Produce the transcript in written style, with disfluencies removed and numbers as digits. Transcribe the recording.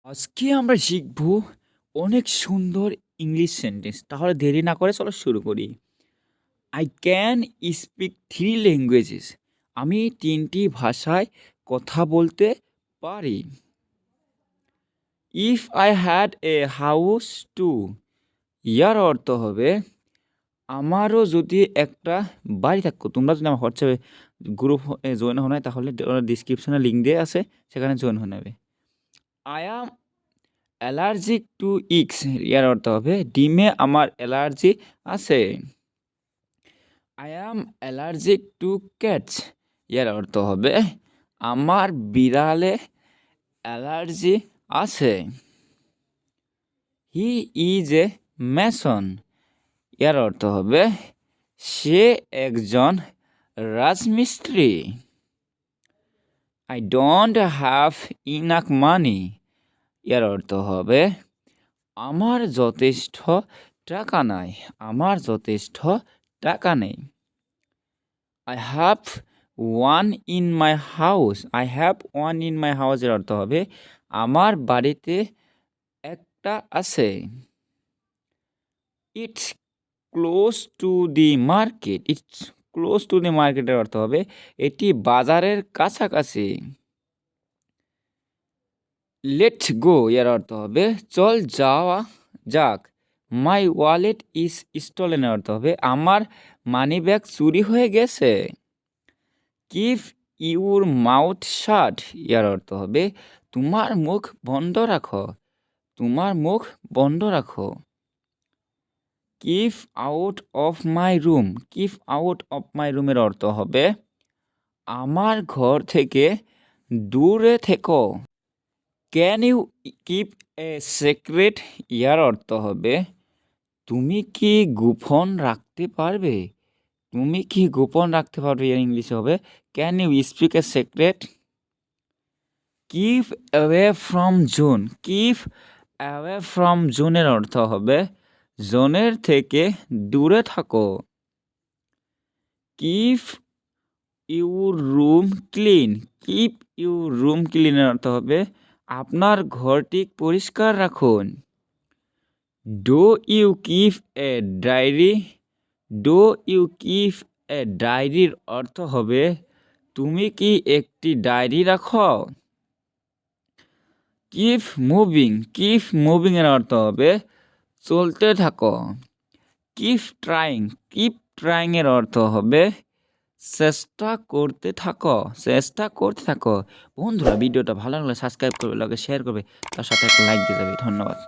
আজকে আমরা শিখব অনেক সুন্দর ইংলিশ সেন্টেন্স। তাহলে দেরি না করে চলো শুরু করি। I can speak 3 languages. আমি 3টি ভাষায় কথা বলতে পারি। If I had a house too, ইয়ার অর্থ হবে আমারও যদি একটা বাড়ি থাকতো। তোমরা যদি আমার হোয়াটসঅ্যাপে গ্রুপ জয়েন হও নাই তাহলে ডিসক্রিপশনে লিঙ্ক দিয়ে আছে, সেখানে জয়েন হয়ে নেবে। I am allergic to eggs, এর অর্থ হবে ডিমে আমার অ্যালার্জি আছে। I am allergic to cats, এর অর্থ হবে আমার বিড়ালে অ্যালার্জি আছে। হি ইজ এ ম্যাসন, এর অর্থ হবে সে একজন রাজমিস্ত্রি। আই ডোন্ট হ্যাভ ইনাফ মানি, এর অর্থ হবে আমার যথেষ্ট টাকা নাই, আমার যথেষ্ট টাকা নেই। I have one in my house, I have one in my house এর অর্থ হবে আমার বাড়িতে একটা আছে। It's close to the market, it's close to the মার্কেটের অর্থ হবে এটি বাজারের কাছাকাছি। লেটস গো এর অর্থ হবে চল যাওয়া যাক। মাই ওয়ালেট ইজ স্টোলেন এর অর্থ হবে আমার মানি ব্যাগ চুরি হয়ে গেছে। কিপ ইউর মাউথ শাট এর অর্থ হবে তোমার মুখ বন্ধ রাখো, তোমার মুখ বন্ধ রাখো। Keep out of my room, keep out of my রুমের অর্থ হবে আমার ঘর থেকে দূরে থেকো। Can you keep a secret, ইয়ার অর্থ হবে তুমি কি গোপন রাখতে পারবে, তুমি কি গোপন রাখতে পারবে। এর ইংলিশে হবে can you speak a secret. Keep away from zone, keep away from জোনের অর্থ হবে জোনের থেকে দূরে থাকো। Keep your room clean, keep your room ক্লিনের অর্থ হবে আপনার ঘরটি পরিষ্কার রাখুন। Do you keep a diary, do you keep a ডায়েরির অর্থ হবে তুমি কি একটি ডায়েরি রাখো। কিপ মুভিং, কিপ মুভিং এর অর্থ হবে চলতে থাকো। কিপ ট্রাইং, কিপ ট্রাইং এর অর্থ হবে চেষ্টা করতে থাকো, চেষ্টা করতে থাকো। বন্ধুরা ভিডিওটা ভালো লাগলে সাবস্ক্রাইব করবে, শেয়ার করবে, তার সাথে একটা লাইক দিয়ে যাবে। ধন্যবাদ।